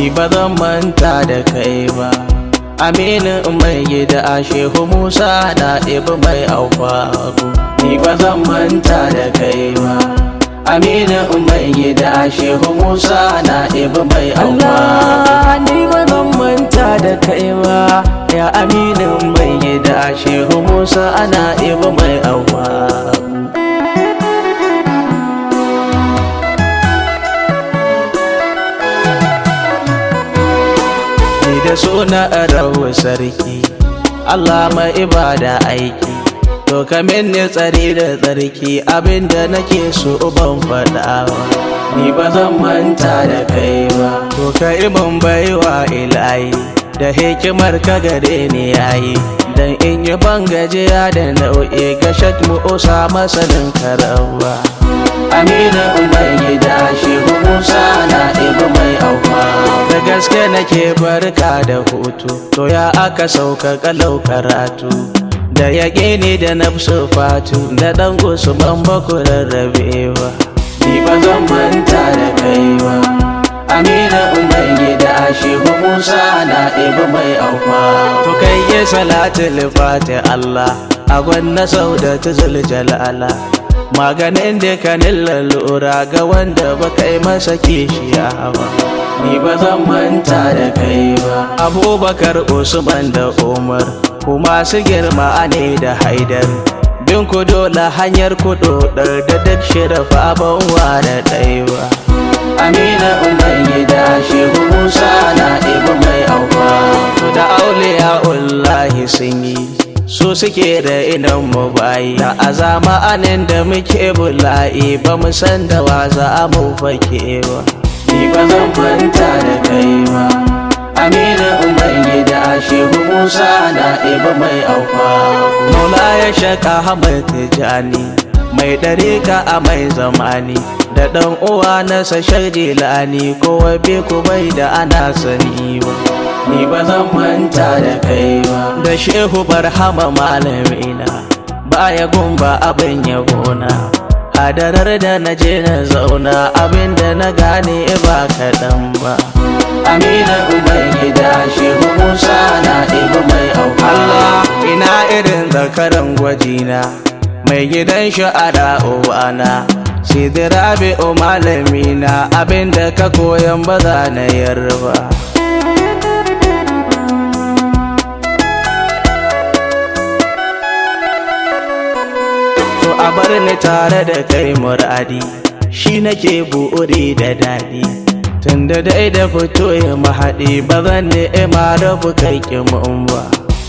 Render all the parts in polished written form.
ni ba zan manta da kai ba. Aminin mai gida a Shehu Musa na ibi mai aufaku, ni ba zan manta da kai ba. Aminin mai gida a Shehu Musa na ibi mai aufaku, ni ba zan manta da kai ba. Ya aminin mai gida a Shehu Musa ana ibi mai aufaku. Da suna rawa sarki Allah mai ibada aiki, to kamin ne tsari da tsarki abinda nake so ban faɗawa, ni ba zan manta da kai ba. To ka mun baiwa ilahi da hikimar ka gare ni yayi, dan in yi ban gajiya da nau'i ga Shaik Musa masanin karawa. Amina mai gida Shehu Musa na ibi mai aufa, da gaske nake barka da hutu, to ya aka sauka kalau karatu, da yaƙe ni da nafsu fatu, da ɗan Usman baku rarrabewa, ni ba zan manta da kai ba. Amina mai gida Shehu Musa na ibi mai aufa, to kai yi salatul fati Allah a gwanna Saudatu Zuljalala, maganin da kanin lalura ga wanda baka yi masa kishiya ba, ni ba zan manta da kai ba. Abubakar, Usman da Umar kuma su girma ne da Haidar, bin ku dole hanyar ku dodar da duk shirafa ban ware ɗaya ba. Amina mai gida Shehu Musa na ibi mai aufa, da auliya Ullahi sun yi su suke da idan mu bayi, a zamanin da muke bula'i ba mu san da wa za mu fake ba, ni ba zan manta da kai ba. Amina mai gida Shehu Musa na ibi mai aufa, Maula ya shaka Hamad Tijani mai dariƙa a mai zamani, da ɗan uwa na Shaik Jilani kowa be ku bai da ana sani ba, ni ba zan manta da kai ba. Da Shehu Barhama malamina baya gumba abin yabona, hadarar da na je na zauna abinda na gane ba kaɗan ba. Amina mai gida Shehu Musa na ibi mai auka, Allah ina irin zakaran gwajina mai gidan sha'ara uwana, Sidi Rabi'u malamina abinda ka koyan ba za na yarba. A bar ni tare da kai muradi, shi nake buri da daɗi, tunda dai da fito ya mahaɗi ba zan ni'ima rabu kai mun ba,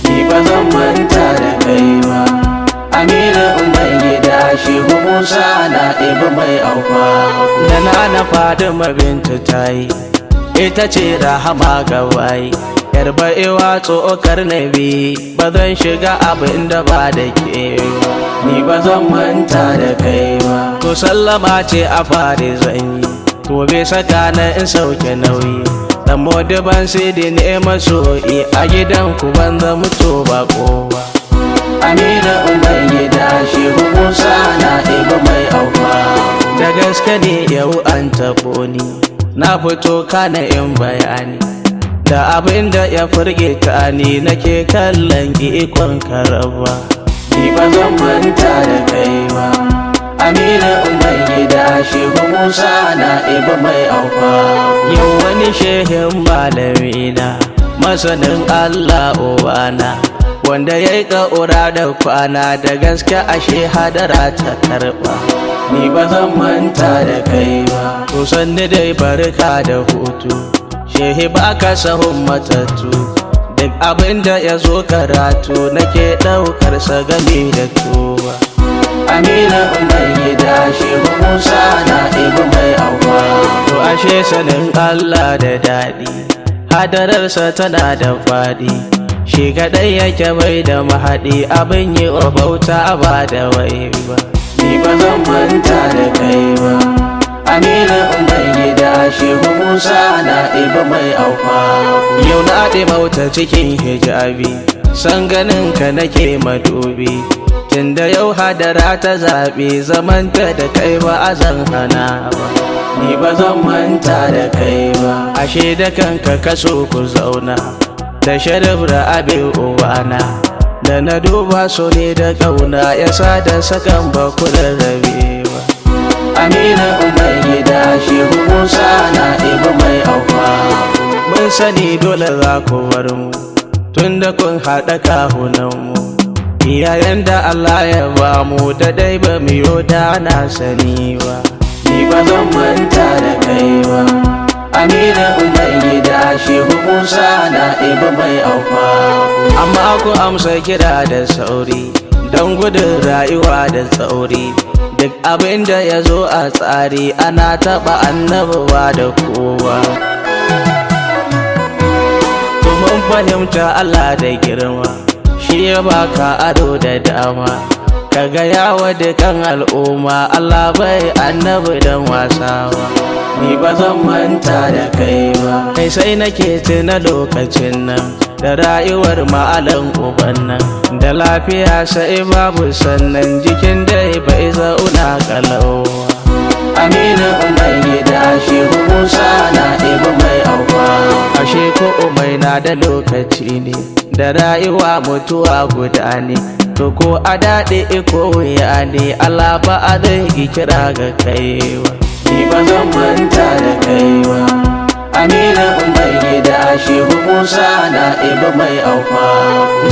ni ba zan manta da kai ba. Amina mai gida Shehu Musa na ibi mai aufa, da na Fadima bintu tayi ita ce rahama ga wayi, yar baiwa tsokar nabi ba zan shiga abin da ba da ke ba, ni ba zan manta da kai ba. To sallama ce a fari zanyi, to bai saka na in sauke nauyi, dan modiban Sidi ne masoyi a gidan ku ban zama to ba kowa. Amina mai gida Shehu Musa na ibi mai aufa, da gaske ne yau an tabo ni, na fito kana in bayani, da abin da ya firgita ni nake kallon ikon karaba, ni ba zan manta da kai ba. Amina mai gida Shehu Musa na ibi mai aufa, yau wani shehin malamina masanin Allah uwana, wanda ya yi ƙaura da kwana da gaske ashe hadara ta karɓa, ni ba zan manta da kai ba. To sanni dai barka da hutu, shehi baka sahun matattu, duk abin da ya zo karatu nake ɗaukar sa game da tuba. Amina mai gida Shehu Musa na ibi mai aufa, to ashe sanin Allah da daɗi, hadararsa tana da faɗi, shi kaɗai yake bai da mahaɗi, abin yi wa bauta ba da wai ba, ni ba zan manta da kai ba. Amina mai gida Shehu Musa na ibi mai aufa, yau na ɗi mauta cikin hijabi, san ganin ka nake madubi, tunda yau hadara ta zaɓe zamanta da kai ba a zan hana ba. Ni ba zan manta da kai ba, ashe da kanka kaso ku zauna da Sharif Rabi uwana, da na duba so ne da ƙauna yasa da sakan ba ku rarrabe ba. Amina mai gida Shehu Musa na ibi mai aufa, mun sani dole za ku bar mu tunda kun haɗa kahunanmu. Iyayen da Allah ya ba mu da dai ba mu yo da na sani ba. Ni ba zan manta da kai ba, Amina mai gida Shehu Musa na ibi mai aufa. Amma ku amsa kira da sauri don gudun rayuwa da tsauri. Duk abin da ya zo a tsari ana taɓa annabawa da kowa. Mun fahimta Allah da girma, shi ya baka ado da dama, ka gaya wa dukan al'umma Allah bai annabi dan wasa ba. Ni ba zan manta da kai ba, kai sai nake tuna lokacin nan da rayuwar ma'alan uban nan, da lafiya sai babu sannan jikin dai bai zauna kalau. Amina mai gida Shehu Musa na ibi mai aufa, ashe ko umai na da lokaci ne da rayuwa mutuwa guda ne, to ko a daɗe ko wuya ne Allah ba a zai kira ga kaiwa. Ni ba zan manta da kaiwa, Amina mai gida Shehu Musa na ibi mai aufa.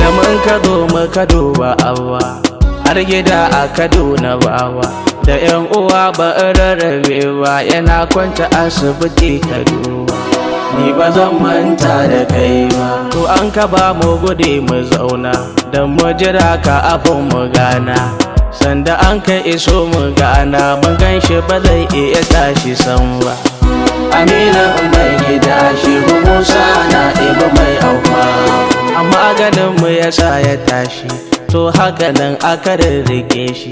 Da mun ka zo muka duba awa har gida a Kaduna bawa, da yan uwa ba rarrabe ba yana kwanta asibiti ka duba. Ni ba zan manta da kai ba, to an ka ba mu gude mu zauna don mu jira ka abin mu gana. Sanda an ka iso mu gana mun gan shi ba zai iya tashi san ba. Amina mai gida Shehu Musa na ibi mai aufa, amma ganin mu yasa ya tashi, to haka nan aka rirrike shi,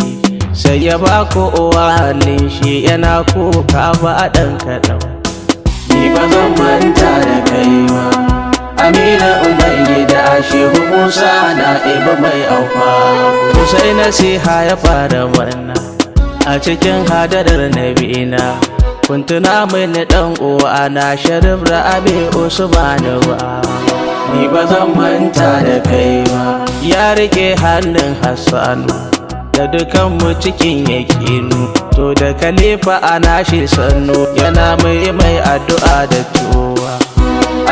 sai ya ba ku uwa hannun shi yana kuka ba a ɗan kaɗan. Ni ba zan manta da kai ba, Amina mai gida Shehu Musa na ibi mai aufa. Sai nasiha ya fara mana a cikin hadarar nabina, kun tuna mini ɗan uwana Sharif Rabi Usmanu ba. Ni ba zan manta da kai ba, ya rike hannun Hassanu da dukanmu cikin yakinu, to da khalifa ana shi sannu yana mai addu'a da tuwa.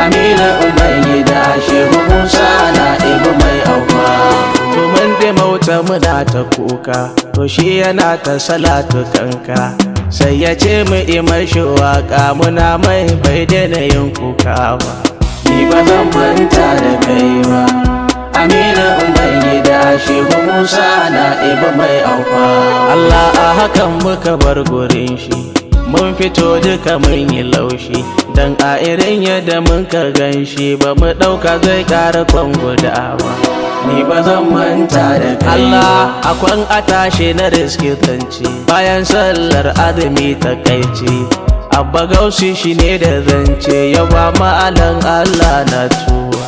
Amina mai gida Shehu Musa na ibi mai aufa, to mun da mauta muna ta kuka, to shi yana ta salatu kanka, sai ya ce mu mashi waka muna mai bai daina yin kuka ba. Ni ba zan manta da kai ba, Amina mai gida Shehu Musa na ibi mai aufa. Allah a hakan muka bar gurin shi, mun fito duka mun yi laushi, dan a irin yadda mun ka gan shi ba mu ɗauka zai ƙara kwan guda ba. Ni ba zan manta da kai Allah akwan a tashe na riski zance, bayan sallar azumi ta kaice, Abba Gausi shi ne da zance ya ba ma'alan Allah na tuwa.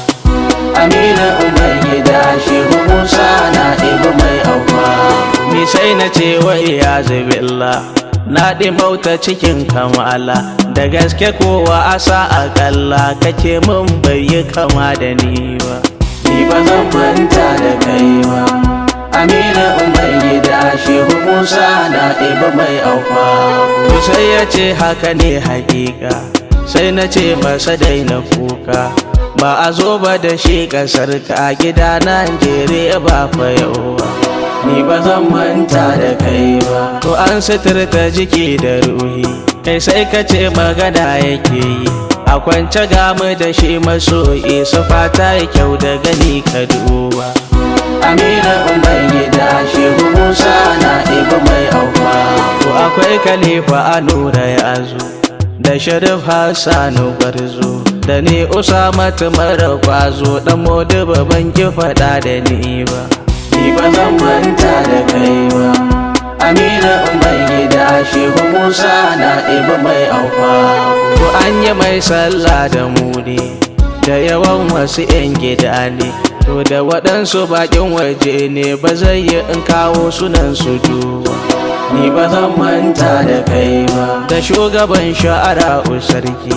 Amina mai gida Shehu Musa na ibi mai aufa, ni sai na ce wai ya zubillah na mauta cikin kamala, da gaske kowa asa akalla kake mun bai yi kama da ni ba. Ni ba zan manta da kai ba, Amina mai gida Shehu Musa na ibi mai aufa. Sai ya ce haka ne hakika, sai na ce masa daina kuka, ba a zo ba da shi kasar ka gida Najeriya ba fa yau ba. Ni ba zan manta da kai ba, to an suturta jiki da ruhi, kai sai ka ce magana yake yi, a kwance gamu da shi masoyi su fata kyau da gani ka duba. Amina mai gida Shehu Musa na ibi mai aufa, to akwai khalifa a nura ya zo da Sharif Hassanu Gwarzo, da ni Usama mara kwazo, dan Modibo ban ki faɗa da ni ba. Ni ba zan manta da kai ba, Amina mai gida Shehu Musa na ibi mai aufa. To an yi mai sallah da mu ne, da yawan wasu 'yan gida ne, to da waɗansu bakin waje ne ba zai yi in kawo sunan su duba. Ni ba zan manta da kai ba, da shugaban sha'ara'u sarki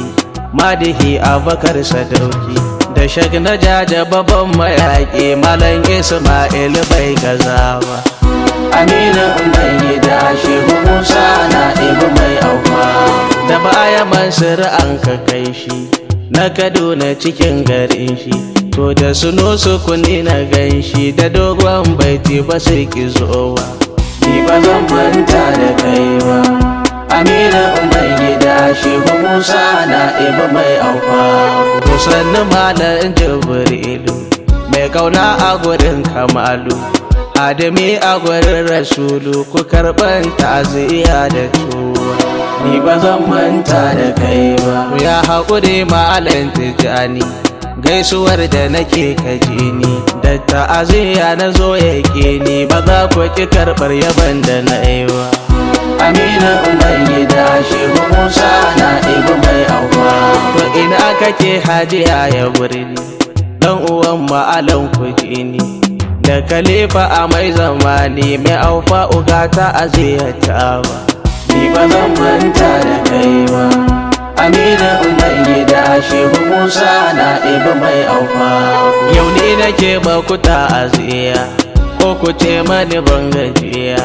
Madihi Abakar Sadauki, da Shaik na jaja babban mayaƙi Malam Ismail bai gaza ba. Aminu mai gida Shehu Musa na ibi mai aufa, da baya Mansur an ka kai shi na Kaduna cikin garin shi, to da suno sukuni na gan shi da dogon baiti ba sai ki zo ba. Ni ba zan manta da kai ba, Aminu mai gida Shehu Musa na ibi mai aufa. To sannu Malam Jibrilu mai kauna a gurin Kamalu, Adami a gurin Rasulu, ku karɓan ta'aziyya da tuwa. Ni ba zan manta da kai ba, ya haƙuri Malam Tijjani, gaisuwar da nake kaji ni, da ta'aziyya na zo yake ni, ba za ku ki karɓar yaban da na yi ba. Aminu mai gida Shehu Musa na ibi mai aufa. To ina kake Hajiya ya wurin dan uwan Malam Kujini, da Khalifa a mai zamani mai aufa uga ta'aziyya ba. Ni ba zan manta da kai ba, Aminu mai gida Shehu Musa na ibi mai aufa. Yau ni nake baku ta'aziyya, ko ku ce mani ban gajiya,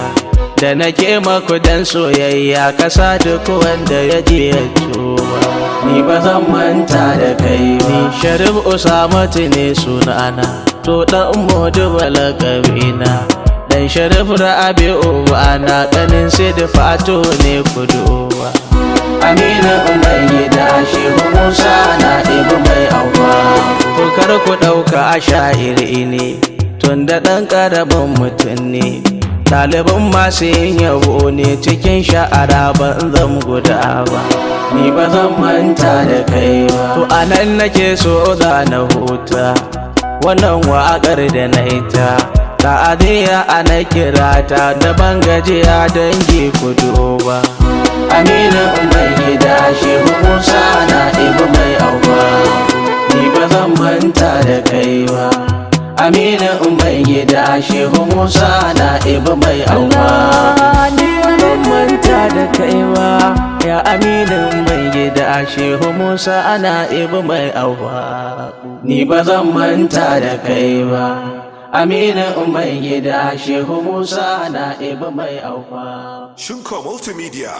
da nake maku dan soyayya, kasa duk wanda ya je ya tuba. Ni ba zan manta da kai ni Sharif Usamatu ne sunana, to dan Modu balakabina, dan Sharif Rabi'u bana, kanin Sidi Fato ne kuduwa. Aminu mai gida Shehu Musa na ibi mai aufa. To kar ku ɗauka a sha'iri ne, tunda ɗan ƙaramin mutum ne, ɗaliban masu yin yabo ne, cikin sha'ara ban zan guda ba. Ni ba zan manta da kai ba, to anan nake so za na huta, wannan waƙar da na ita ta'aziyya ana kirata, da ban gajiya dangi ku duba. Aminu mai gida Shehu Musa na ibi mai aufa. Ni ba zan manta da kai ba, Aminu mai gida Shehu Musa na ibi mai aufa. Ni ba zan manta da kai ba, ya Aminu mai gida Shehu Musa ana ibi mai aufa. Ni ba zan manta da kai ba, Aminu mai gida Shehu Musa na ibi mai aufa. Shunko Multimedia.